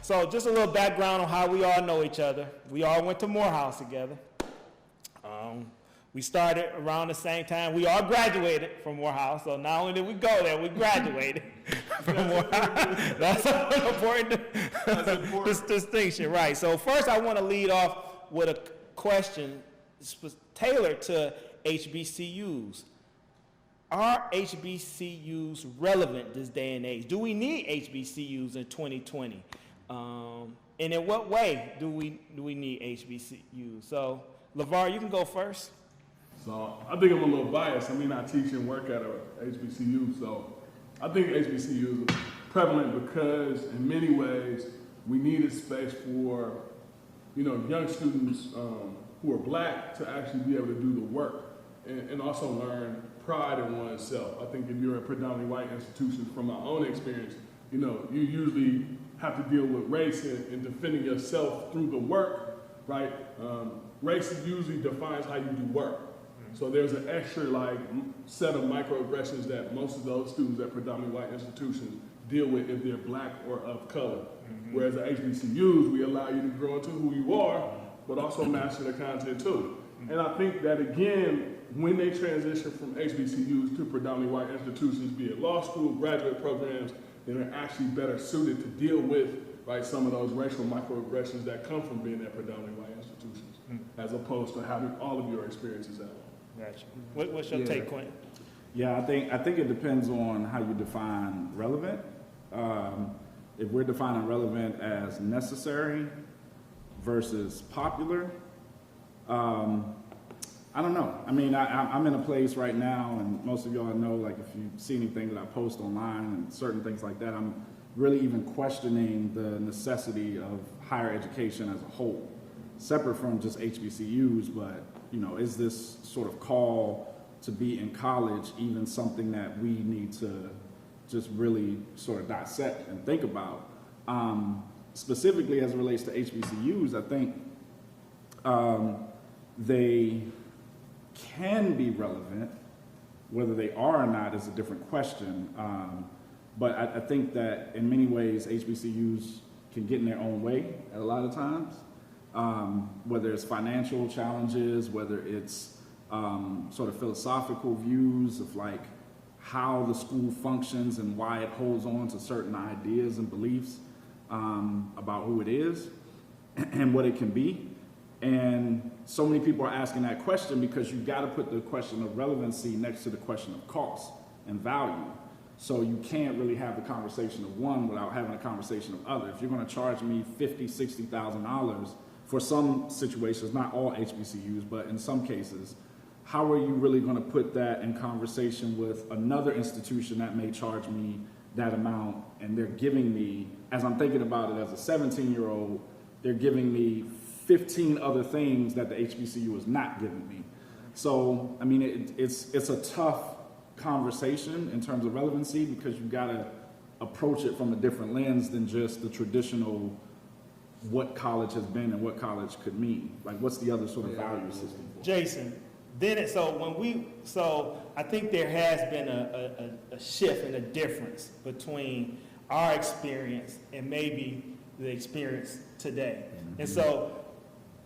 So just a little background on how we all know each other. We all went to Morehouse together. We started around the same time. We all graduated from Morehouse, so not only did we go there, we graduated from Morehouse. That's an important distinction, right? So first I want to lead off with a question tailored to HBCUs. Are HBCUs relevant this day and age? Do we need HBCUs in 2020? And in what way do we need HBCUs? So, LeVar, you can go first. So I think I'm a little biased. I mean, I teach and work at a HBCU, so I think HBCUs are prevalent because in many ways we need a space for, young students who are black to actually be able to do the work and also learn pride in oneself. I think if you're in predominantly white institutions, from my own experience, you usually have to deal with race and defending yourself through the work, right? Race usually defines how you do work. So there's an extra set of microaggressions that most of those students at predominantly white institutions deal with if they're black or of color. Whereas at HBCUs, we allow you to grow into who you are, but also master the content too. And I think that again, when they transition from HBCUs to predominantly white institutions, be it law school, graduate programs, then they're actually better suited to deal with, right, some of those racial microaggressions that come from being at predominantly white institutions, as opposed to having all of your experiences at home. Gotcha. What's your take, Quentin? Yeah, I think it depends on how you define relevant. If we're defining relevant as necessary versus popular, I don't know. I mean, I'm in a place right now, and most of y'all know, like, if you see anything that I post online and certain things like that, I'm really even questioning the necessity of higher education as a whole, separate from just HBCUs, but, is this sort of call to be in college even something that we need to just really sort of dissect and think about? Specifically as it relates to HBCUs, I think they can be relevant. Whether they are or not is a different question. But I think that in many ways, HBCUs can get in their own way at a lot of times. Whether it's financial challenges, whether it's sort of philosophical views of like how the school functions and why it holds on to certain ideas and beliefs about who it is and what it can be. And so many people are asking that question because you've got to put the question of relevancy next to the question of cost and value. So you can't really have the conversation of one without having a conversation of other. If you're going to charge me $50,000, $60,000 for some situations, not all HBCUs, but in some cases, how are you really going to put that in conversation with another institution that may charge me that amount, and they're giving me, as I'm thinking about it as a 17-year-old, they're giving me 15 other things that the HBCU is not giving me. So, I mean, it's a tough conversation in terms of relevancy because you've got to approach it from a different lens than just the traditional what college has been and what college could mean. Like, what's the other sort of value system for? Jason, so I think there has been a shift and a difference between our experience and maybe the experience today. Mm-hmm. And so,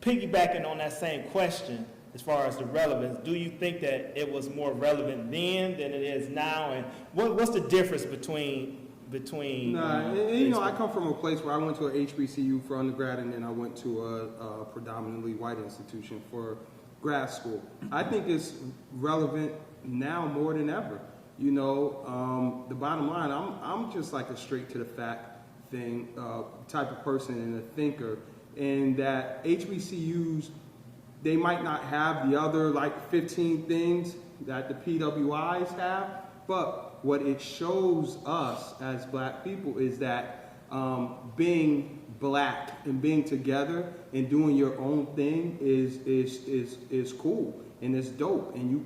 piggybacking on that same question, as far as the relevance, do you think that it was more relevant then than it is now? And what's the difference between I come from a place where I went to a HBCU for undergrad, and then I went to a predominantly white institution for grad school. I think it's relevant now more than ever. The bottom line, I'm just like a straight to the fact thing type of person and a thinker, and that HBCUs, they might not have the other like 15 things that the PWIs have, but what it shows us as black people is that being black and being together and doing your own thing is cool and it's dope, and you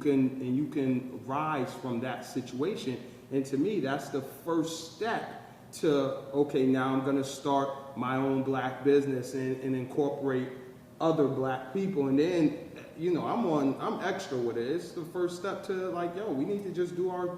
can rise from that situation. And to me, that's the first step to, okay, now I'm going to start my own black business and incorporate other black people. And then, I'm extra with it. It's the first step to like, we need to just do our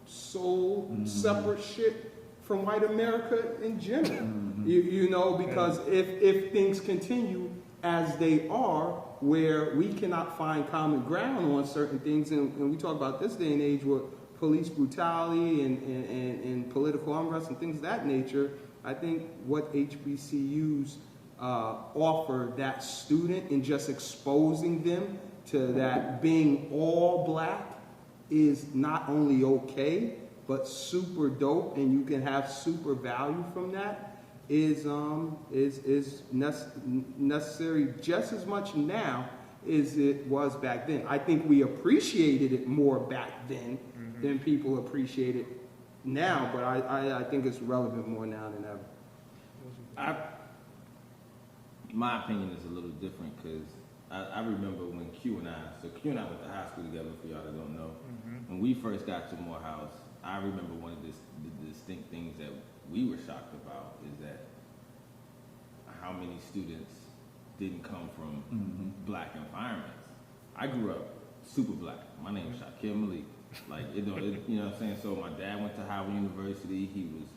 soul separate shit from white America in general. Mm-hmm. You know, because if things continue as they are, where we cannot find common ground on certain things, and we talk about this day and age with police brutality and political unrest and things of that nature, I think what HBCUs offer that student in just exposing them to that being all black is not only okay, but super dope, and you can have super value from that, is necessary just as much now as it was back then. I think we appreciated it more back then than people appreciate it now, but I think it's relevant more now than ever. My opinion is a little different because I remember when Q and I went to high school together, for y'all that don't know. When we first got to Morehouse, I remember one of the distinct things that we were shocked about is that how many students didn't come from black environments. I grew up super black. My name is Shakir Malik. Like, you know what I'm saying? So my dad went to Howard University. He was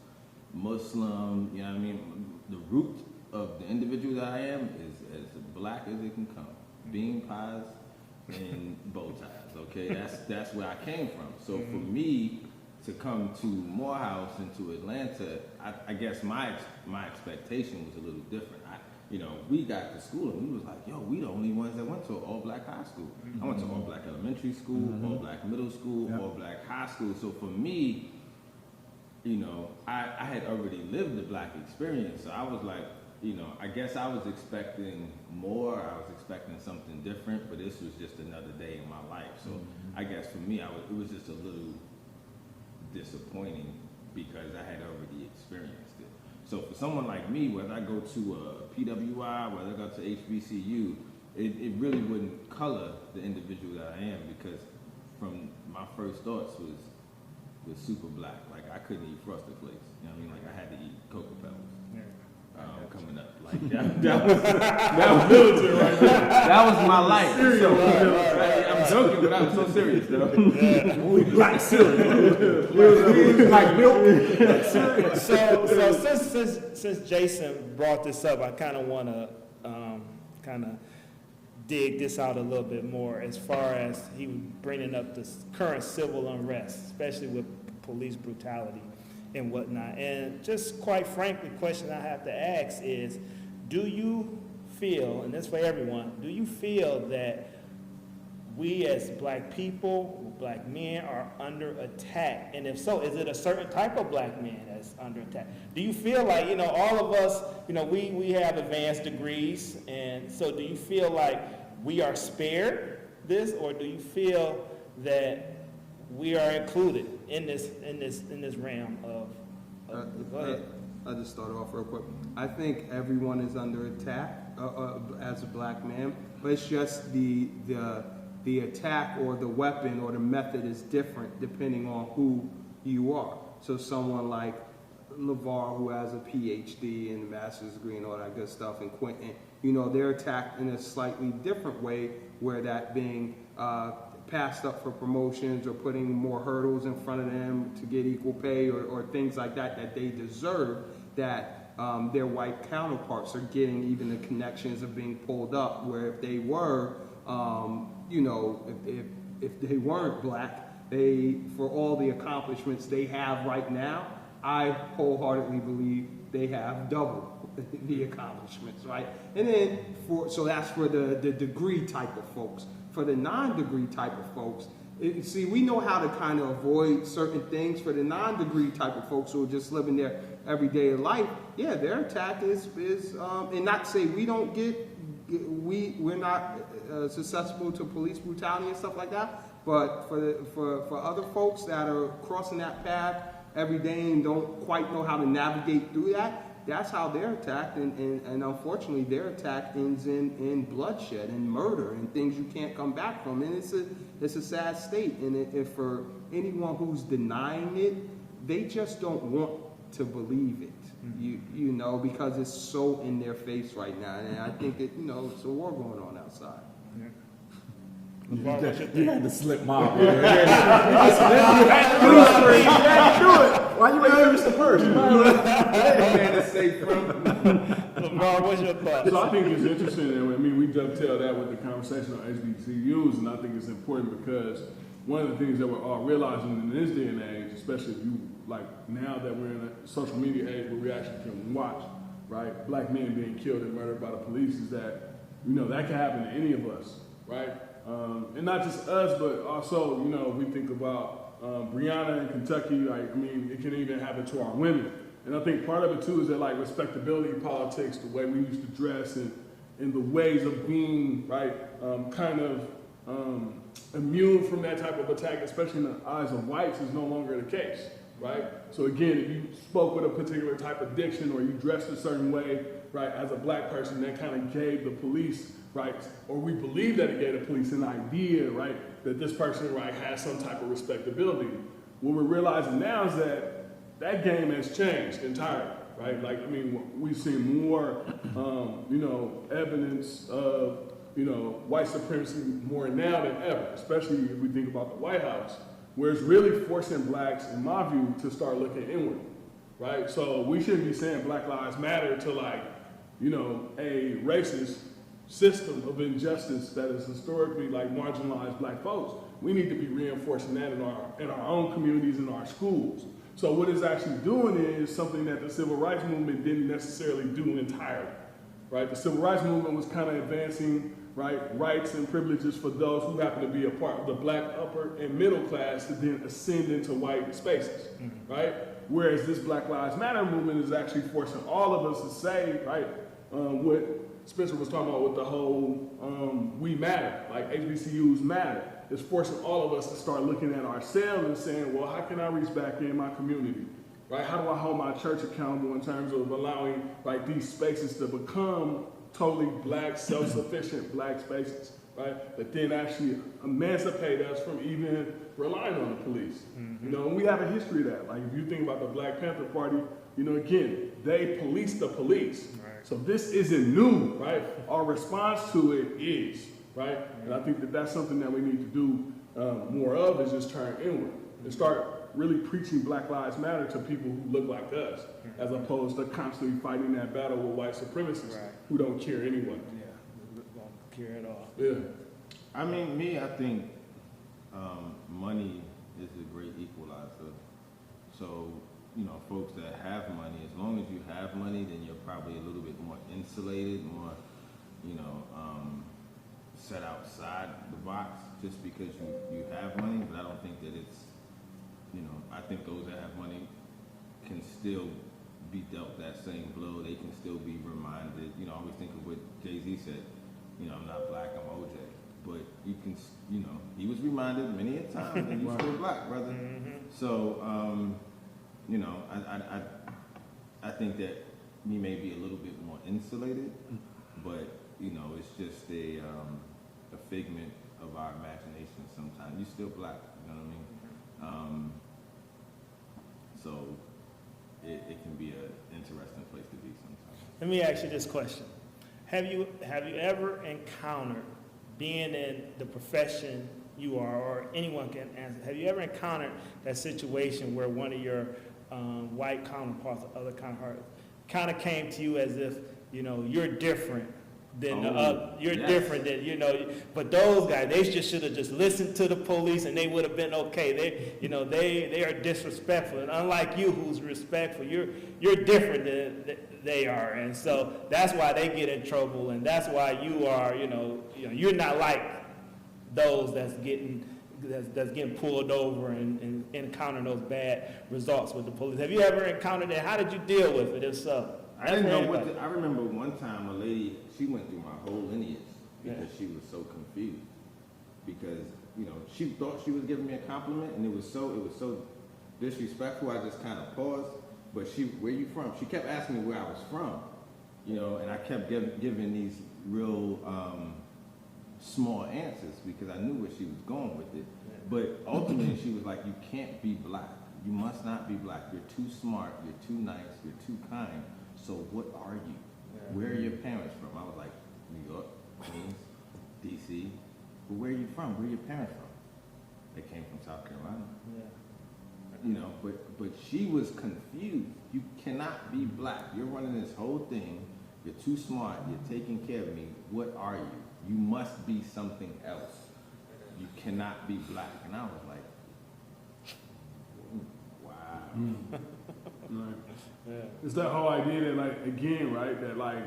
Muslim, you know what I mean? The root of the individual that I am is as black as it can come. Bean pies and bow ties, okay? That's where I came from. So for me to come to Morehouse and to Atlanta, I guess my expectation was a little different. We got to school and we was like, yo, we the only ones that went to an all-black high school. I went to all-black elementary school, all-black middle school, all-black high school. So for me, I had already lived the black experience. So I was like, I guess I was expecting more. I was expecting something different, but this was just another day in my life. So I guess for me, it was just a little disappointing because I had already experienced it. So for someone like me, whether I go to a PWI, whether I go to HBCU, it really wouldn't color the individual that I am because from my first thoughts was super black. Like I couldn't eat Frosted Flakes. You know what I mean? Like I had to eat Cocoa Pebbles. Coming up, like that was military right there. That was my life. So, I'm joking, but I'm so serious, though. We black cereal. Like milk. So since Jason brought this up, I kind of want to dig this out a little bit more as far as he bringing up this current civil unrest, especially with police brutality and whatnot. And just quite frankly, the question I have to ask is, do you feel, and this for everyone, do you feel that we as black people, black men, are under attack? And if so, is it a certain type of black man that's under attack? Do you feel like, all of us, we have advanced degrees, and so do you feel like we are spared this, or do you feel that we are included in this realm of go ahead. I'll just start off real quick. I think everyone is under attack as a black man, but it's just the attack or the weapon or the method is different depending on who you are. So someone like LeVar, who has a PhD and a master's degree and all that good stuff, and Quentin, they're attacked in a slightly different way, where that being passed up for promotions or putting more hurdles in front of them to get equal pay or things like that they deserve, that their white counterparts are getting even the connections of being pulled up, where if they were, if they weren't black, for all the accomplishments they have right now, I wholeheartedly believe they have double the accomplishments, right? And then so that's for the degree type of folks. For the non-degree type of folks, we know how to kind of avoid certain things. For the non-degree type of folks who are just living their everyday life, yeah, their attack is and not to say we don't we're not susceptible to police brutality and stuff like that, but for other folks that are crossing that path every day and don't quite know how to navigate through that, that's how they're attacked, and unfortunately their attack ends in bloodshed and murder and things you can't come back from, and it's a sad state. And if for anyone who's denying it, they just don't want to believe it, because it's so in their face right now, and I think that it's a war going on outside. Yeah. You had to slip mob. Why you waiting for Mr. Purse? Man is safe from. Bar, what's your thoughts? So I think it's interesting, and I mean, we dovetail that with the conversation on HBCUs, and I think it's important because one of the things that we're all realizing in this day and age, especially if you, like now that we're in a social media age where we actually can watch, right, black men being killed and murdered by the police, is that, you know, that can happen to any of us, right? And not just us, but also, you know, we think about Breonna in Kentucky, like, I mean, it can even happen to our women. And I think part of it too is that like respectability politics, the way we used to dress and the ways of being, right, kind of immune from that type of attack, especially in the eyes of whites, is no longer the case, right? So again, if you spoke with a particular type of diction or you dressed a certain way, right, as a black person, that kind of gave the police, right, or we believe that it gave the police an idea, right, that this person, right, has some type of respectability. What we're realizing now is that that game has changed entirely, right? Like, I mean, we've seen more, you know, evidence of, you know, white supremacy more now than ever, especially if we think about the White House, where it's really forcing blacks, in my view, to start looking inward, right? So we shouldn't be saying Black Lives Matter to like, you know, a racist system of injustice that has historically like marginalized black folks. We need to be reinforcing that in our own communities, in our schools. So what it's actually doing is something that the civil rights movement didn't necessarily do entirely, right? The civil rights movement was kind of advancing, right, rights and privileges for those who happen to be a part of the black upper and middle class to then ascend into white spaces, right? Whereas this Black Lives Matter movement is actually forcing all of us to say, right, what Spencer was talking about with the whole we matter, like HBCUs matter. It's forcing all of us to start looking at ourselves and saying, well, how can I reach back in my community, right? How do I hold my church accountable in terms of allowing, right, these spaces to become totally black, self-sufficient black spaces, right? But then actually emancipate us from even relying on the police. You know, and we have a history of that. Like if you think about the Black Panther Party, you know, again, they police the police. Right. So this isn't new, right? Our response to it is, right? And I think that that's something that we need to do more of, is just turn inward and start really preaching Black Lives Matter to people who look like us, as opposed to constantly fighting that battle with white supremacists who don't care anyway. Yeah, don't care at all. Yeah. I mean, I think money is a great equalizer. So, you know, folks that have money, as long as you have money, then you're probably a little bit more insulated, more, you know, set outside the box just because you have money. But I don't think that it's, you know, I think those that have money can still be dealt that same blow. They can still be reminded, you know, I always think of what Jay-Z said, you know, I'm not black, I'm OJ. But you can, you know, he was reminded many a time that you're still black, brother. So, you know, I think that we may be a little bit more insulated, but, you know, it's just a figment of our imagination sometimes. You're still black, you know what I mean? So it can be an interesting place to be sometimes. Let me ask you this question. Have you ever encountered, being in the profession you are, or anyone can answer, have you ever encountered that situation where one of your white counterparts or other counterparts kind of came to you as if, you know, you're different than the other, you're different than, you know, but those guys, they just should have just listened to the police and they would have been okay. They, you know, they are disrespectful, and unlike you, who's respectful, you're different than they are, and so that's why they get in trouble, and that's why you are, you know, you're not like those that's getting pulled over and encountering those bad results with the police. Have you ever encountered that? How did you deal with it, if so? I didn't know what I remember one time a lady, she went through my whole lineage because she was so confused. Because, you know, she thought she was giving me a compliment, and it was so disrespectful. I just kind of paused. But where you from? She kept asking me where I was from, you know, and I kept giving these real small answers because I knew where she was going with it. But ultimately, she was like, "You can't be black. You must not be black. You're too smart. You're too nice. You're too kind. So what are you? Where are your parents from?" I was like, "New York, Queens, D.C. But where are you from? Where are your parents from?" They came from South Carolina. You know, but she was confused. You cannot be black. You're running this whole thing. You're too smart. You're taking care of me. What are you? You must be something else. You cannot be black. And I was like, wow. Right. Yeah. It's that whole idea that, like, again, right, that, like,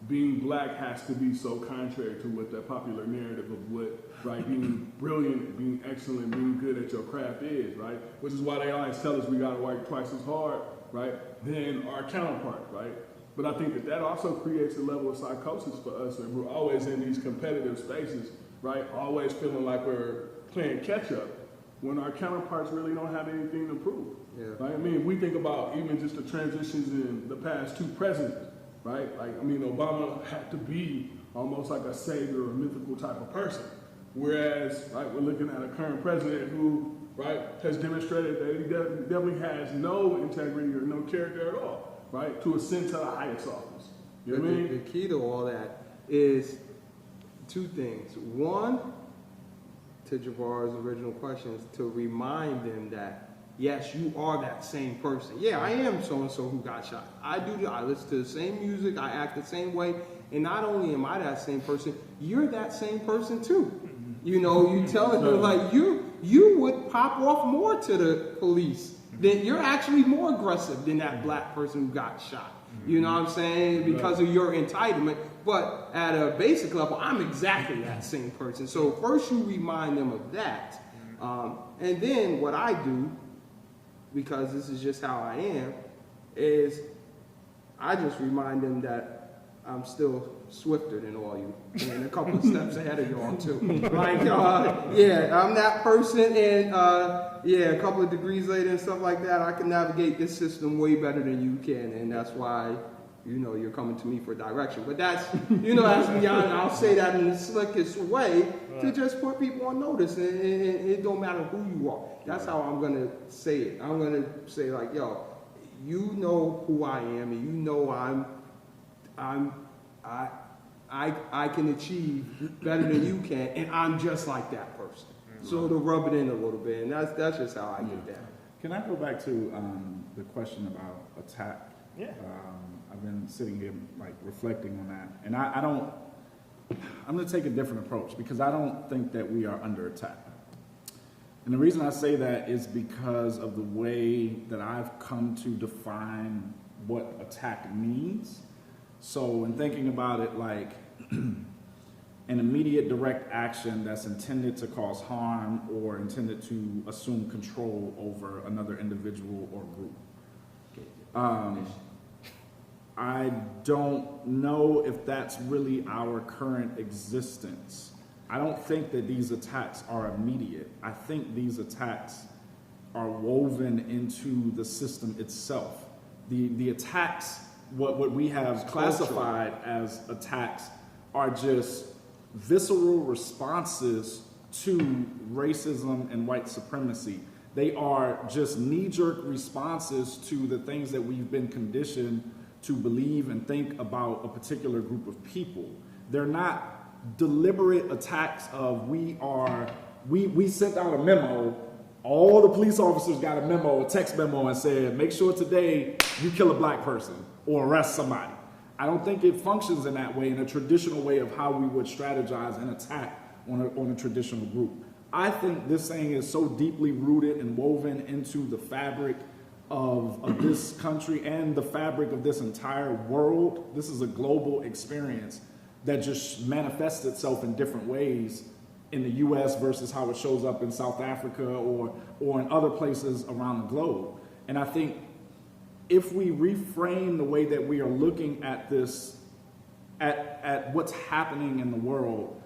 being black has to be so contrary to what that popular narrative of what, right, being brilliant, being excellent, being good at your craft is, right? Which is why they always tell us we gotta work twice as hard, right, than our counterpart, right? But I think that also creates a level of psychosis for us, and we're always in these competitive spaces, right? Always feeling like we're playing catch up when our counterparts really don't have anything to prove. Yeah. Right? I mean, we think about even just the transitions in the past 2 presidents, right? Like, I mean, Obama had to be almost like a savior or mythical type of person. Whereas, right, we're looking at a current president who, right, has demonstrated that he definitely has no integrity or no character at all. Right, to ascend to the highest office. You know what I mean? The key to all that is 2 things. One, to Javar's original question, is to remind them that, yes, you are that same person. Yeah, I am so-and-so who got shot. I listen to the same music, I act the same way, and not only am I that same person, you're that same person too. You know, you telling them, like, you would pop off more to the police. Then you're actually more aggressive than that black person who got shot. You know what I'm saying? Because of your entitlement. But at a basic level, I'm exactly that same person. So first you remind them of that. And then what I do, because this is just how I am, is I just remind them that I'm still swifter than all you and a couple of steps ahead of y'all too. Like, yeah, I'm that person, and yeah, a couple of degrees later and stuff like that, I can navigate this system way better than you can, and that's why, you know, you're coming to me for direction. But that's, you know, that's beyond, I'll say that in the slickest way to just put people on notice, and it don't matter who you are. That's how I'm gonna say it. I'm gonna say, like, yo, you know who I am, and you know I can achieve better than you can, and I'm just like that person. So to rub it in a little bit, and that's just how I get down. Can I go back to the question about attack? Yeah. I've been sitting here like reflecting on that, and I'm going to take a different approach because I don't think that we are under attack. And the reason I say that is because of the way that I've come to define what attack means. So in thinking about it, like an immediate direct action that's intended to cause harm or intended to assume control over another individual or group. I don't know if that's really our current existence. I don't think that these attacks are immediate. I think these attacks are woven into the system itself. The attacks, what we have classified as attacks, are just visceral responses to racism and white supremacy. They are just knee-jerk responses to the things that we've been conditioned to believe and think about a particular group of people. They're not deliberate attacks of we sent out a memo, all the police officers got a memo, a text memo, and said, make sure today you kill a black person or arrest somebody. I don't think it functions in that way, in a traditional way of how we would strategize an attack on a traditional group. I think this thing is so deeply rooted and woven into the fabric of this country and the fabric of this entire world. This is a global experience that just manifests itself in different ways in the US versus how it shows up in South Africa or in other places around the globe. And I think if we reframe the way that we are looking at this, at what's happening in the world,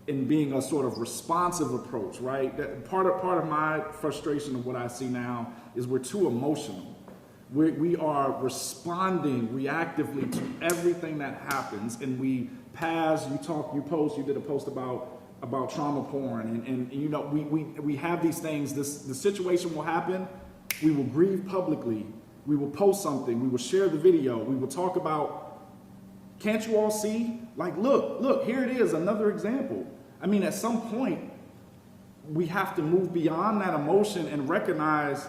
in being a sort of responsive approach, right? That part of my frustration of what I see now is we're too emotional. We are responding reactively to everything that happens, and we pass. You post. You did a post about trauma porn, and you know we have these things. The situation will happen. We will grieve publicly. We will post something. We will share the video. We will talk about. Can't you all see? Like, look, here it is, another example. I mean, at some point, we have to move beyond that emotion and recognize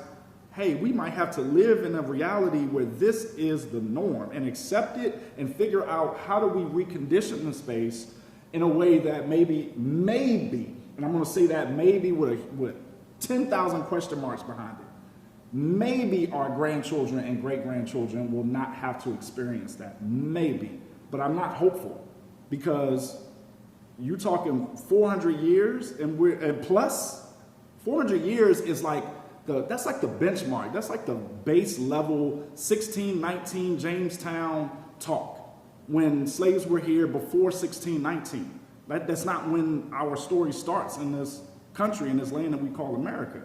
hey, we might have to live in a reality where this is the norm and accept it and figure out how do we recondition the space in a way that maybe, and I'm going to say that maybe with 10,000 question marks behind it, maybe our grandchildren and great-grandchildren will not have to experience that. Maybe. But I'm not hopeful because you're talking 400 years and plus 400 years is like that's like the benchmark. That's like the base level 1619 Jamestown talk when slaves were here before 1619. That's not when our story starts in this country, in this land that we call America.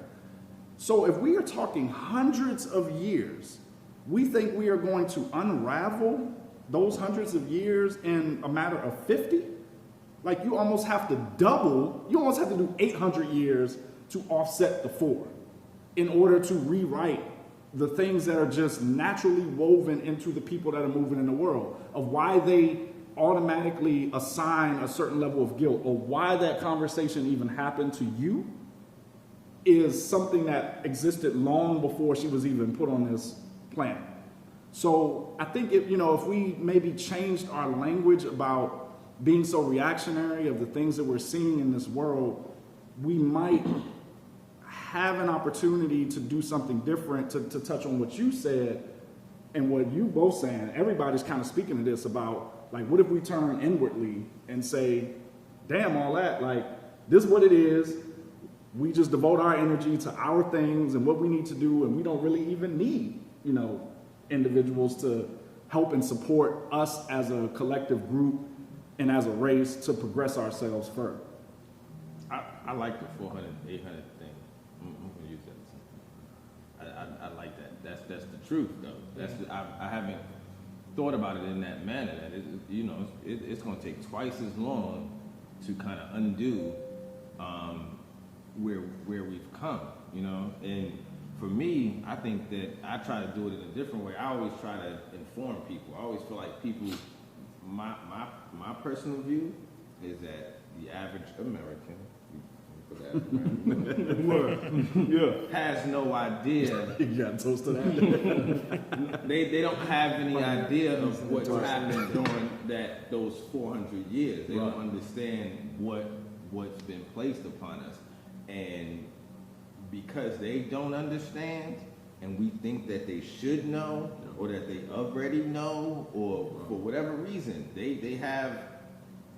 So if we are talking hundreds of years, we think we are going to unravel those hundreds of years in a matter of 50? Like you almost have to double, you almost have to do 800 years to offset the 4 in order to rewrite the things that are just naturally woven into the people that are moving in the world, of why they automatically assign a certain level of guilt, or why that conversation even happened to you, is something that existed long before she was even put on this planet. So I think if we maybe changed our language about being so reactionary of the things that we're seeing in this world, we might have an opportunity to do something different, to touch on what you said and what you both saying. Everybody's kind of speaking to this about, like, what if we turn inwardly and say, damn, all that, like, this is what it is. We just devote our energy to our things and what we need to do, and we don't really even need, individuals to help and support us as a collective group and as a race to progress ourselves further. I like the 400, 800 thing. I'm going to use that. I like that. That's the truth, though. I haven't thought about it in that manner. That it's going to take twice as long to kind of undo where we've come, And for me, I think that I try to do it in a different way. I always try to inform people. I always feel like people, my personal view is that the average American, has no idea. You got toast to that. They don't have any idea of what's happened during those 400 years. They don't understand what's been placed upon us. And because they don't understand, and we think that they should know, or that they already know, or for whatever reason, they have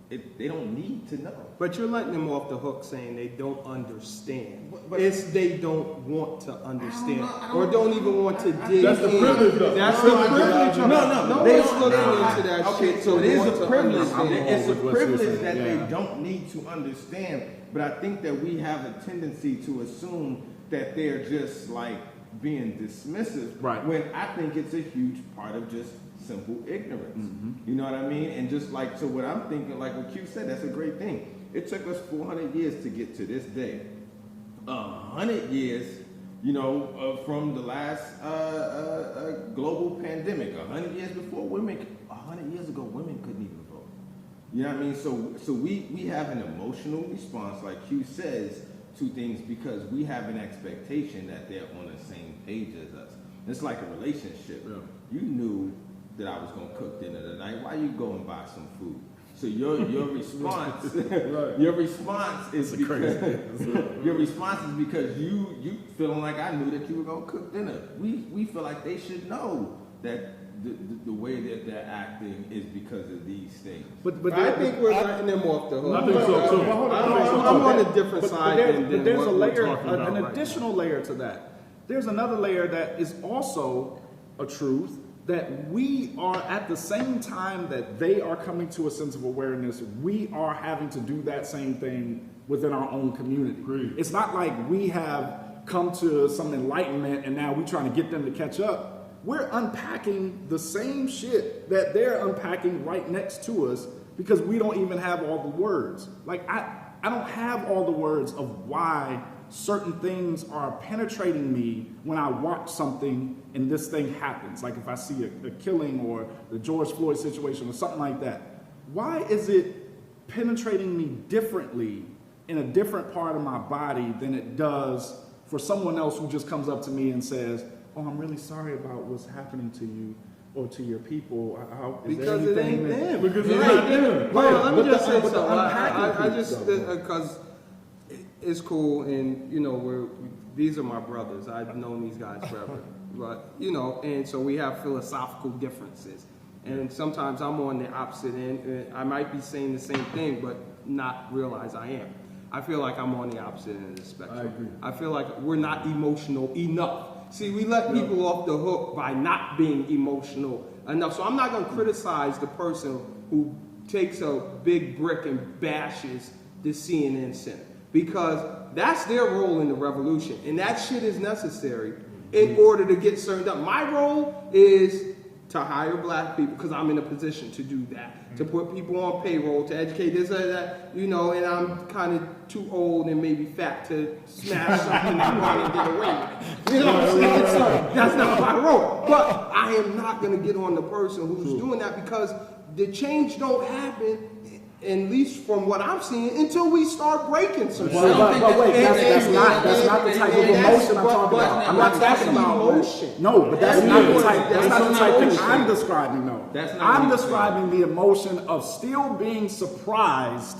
it, they don't need to know. But you're letting them off the hook saying they don't understand. But it's they don't want to understand, or don't even want to dig That's the in. privilege, though. That's the privilege. No, they one's looking into that okay, shit. so it is want a to privilege. understand. It's a privilege that Yeah. they don't need to understand. But I think that we have a tendency to assume that they're just like being dismissive. Right. When I think it's a huge part of just simple ignorance. You know what I mean? And just like, so what I'm thinking, like what Q said, that's a great thing. It took us 400 years to get to this day. 100 years, from the last global pandemic. 100 years before, 100 years ago, women couldn't even vote. You know what I mean? So we have an emotional response, like Q says, to things because we have an expectation that they're on the same page as us. It's like a relationship. Yeah. You knew that I was going to cook dinner tonight. Why you go and buy some food? So your response, Right. your response is because you feeling like I knew that you were going to cook dinner. We feel like they should know that the way that they're acting is because of these things. But I think we're letting them off the hook. I think so, too. I'm on a different side than there's what a we're layer, talking about an right now. additional layer to that. There's another layer that is also a truth, that we are at the same time that they are coming to a sense of awareness, we are having to do that same thing within our own community. Agreed. It's not like we have come to some enlightenment and now we're trying to get them to catch up. We're unpacking the same shit that they're unpacking right next to us because we don't even have all the words. Like, I don't have all the words of why certain things are penetrating me when I watch something and this thing happens. Like if I see a killing or the George Floyd situation or something like that. Why is it penetrating me differently in a different part of my body than it does for someone else who just comes up to me and says, "Oh, I'm really sorry about what's happening to you or to your people." Is there Because it anything ain't that- them. Because It it's ain't not them. Well, let me But just the- say but the something. unpacking I piece, just, though. because it's cool, and, you know, these are my brothers. I've known these guys forever. But, you know, and so we have philosophical differences. And sometimes I'm on the opposite end. And I might be saying the same thing, but not realize I am. I feel like I'm on the opposite end of the spectrum. I agree. I feel like we're not emotional enough. See, we let people off the hook by not being emotional enough. So I'm not going to criticize the person who takes a big brick and bashes the CNN Center, because that's their role in the revolution, and that shit is necessary in order to get certain done. My role is to hire black people, because I'm in a position to do that, to put people on payroll, to educate this or that, you know, and I'm kind of too old and maybe fat to smash something I want to get away with. You know what I'm saying? So that's not my role. But I am not going to get on the person who's doing that, because the change don't happen, at least from what I'm seeing, until we start breaking some shit. But wait, that's not the type of emotion I'm talking about. I'm not that's talking about emotion. No, but that's That's not the emotion. type. That's That's not the not type that emotion. I'm describing, though. That's not I'm what you're describing the emotion of still being surprised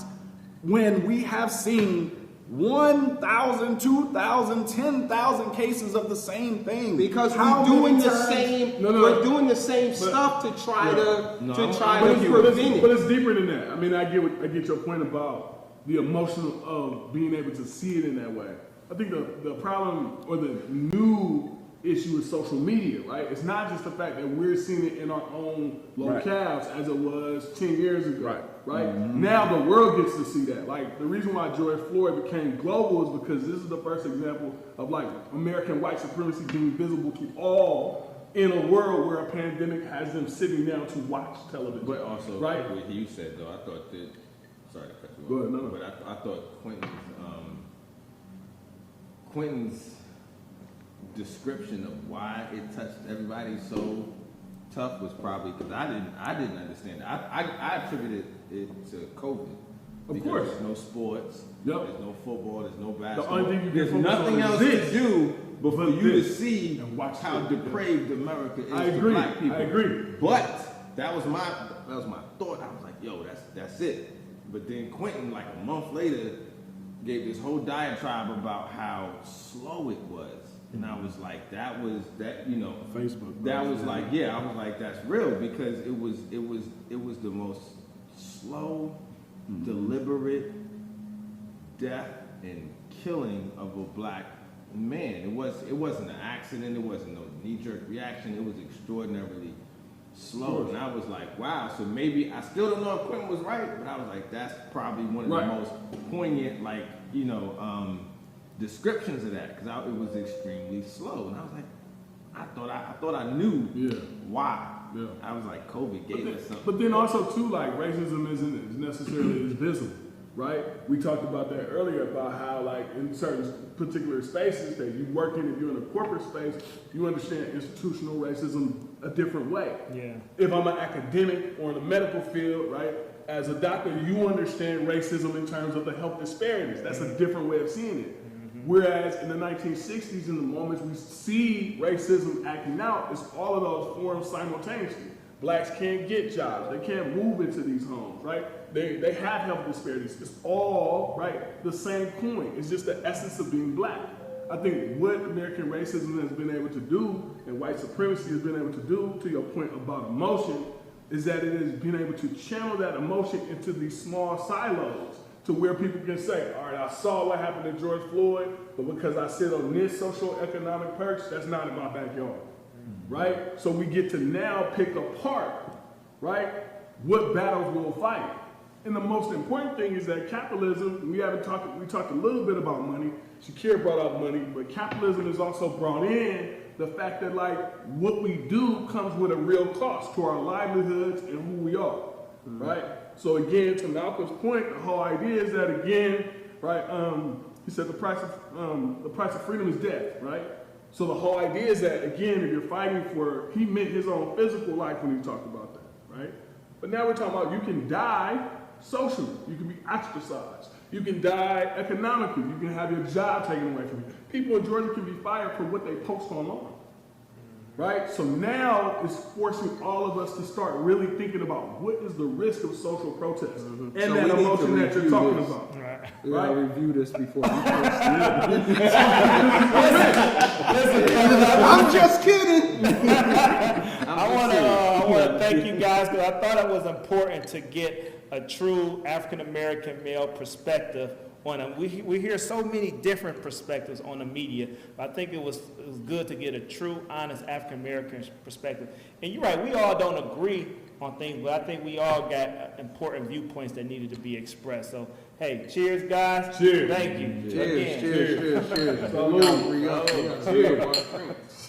when we have seen 1,000, 2,000, 10,000 cases of the same thing. Because How we're doing many the times- same, No, no, we're no. doing the same But- stuff to try to No, to I'm- try I'm to with you. prevent But it. it's deeper than that. I mean, I get your point about the emotional of being able to see it in that way. I think the problem or the new issue is social media, right? It's not just the fact that we're seeing it in our own Right. locales as it was 10 years ago, Right. right? Now the world gets to see that. Like, the reason why George Floyd became global is because this is the first example of, like, American white supremacy being visible to all in a world where a pandemic has them sitting down to watch television. But also, right? what you said though, I thought that. Sorry to cut you off. Go ahead, no. But I thought Quentin's description of why it touched everybody so tough was probably because I didn't understand. I attributed it to COVID. Of Because course. there's no sports. Yep. There's no football. There's no The basketball. only thing you can There's focus nothing on else is to this. do but for But you to this. see And watch how it. depraved America is I to agree. black people. I agree. But that was my thought. I was like, yo, that's it. But then Quentin, like a month later, gave this whole diatribe about how slow it was. And I was like, Facebook. that was like, yeah, I was like, that's real, because it was the most slow, deliberate death and killing of a black man. It wasn't an accident, it wasn't no knee-jerk reaction, it was extraordinarily slow. And I was like, wow, so maybe, I still don't know if Quentin was right, but I was like, that's probably one of Right. the most poignant, like, descriptions of that, because it was extremely slow. And I was like, I thought I knew Yeah. why. Yeah. I was like, COVID gave us something. But then also too, like, racism isn't as necessarily as visible, right? We talked about that earlier about how, like, in certain particular spaces that you work in, if you're in a corporate space, you understand institutional racism a different way. Yeah. If I'm an academic or in the medical field, right, as a doctor, you understand racism in terms of the health disparities. That's a different way of seeing it. Whereas in the 1960s, in the moments we see racism acting out, it's all of those forms simultaneously. Blacks can't get jobs. They can't move into these homes, right? They have health disparities. It's all, right, the same coin. It's just the essence of being black. I think what American racism has been able to do, and white supremacy has been able to do, to your point about emotion, is that it has been able to channel that emotion into these small silos, to where people can say, all right, I saw what happened to George Floyd, but because I sit on this social economic perch, that's not in my backyard, right? So we get to now pick apart, right, what battles we'll fight. And the most important thing is that capitalism, we talked a little bit about money. Shakir brought up money, but capitalism has also brought in the fact that, like, what we do comes with a real cost to our livelihoods and who we are, right? So again, to Malcolm's point, the whole idea is that, again, right? He said the price of freedom is death, right? So the whole idea is that, again, if you're fighting for, he meant his own physical life when he talked about that, right? But now we're talking about you can die socially, you can be ostracized, You can die economically. You can have your job taken away from you. People in Georgia can be fired for what they post online. Right? So now it's forcing all of us to start really thinking about what is the risk of social protest and So that we need to emotion that you're review talking this. about. Right. We gotta review this before we post I'm just kidding. I want to thank you guys because I thought it was important to get a true African American male perspective on them. We hear so many different perspectives on the media, but I think it was good to get a true, honest African American perspective. And you're right, we all don't agree on things, but I think we all got important viewpoints that needed to be expressed. So, hey, cheers, guys. Cheers. Thank you. Cheers, Again. cheers, cheers, cheers. Salute. Re-up. Cheers.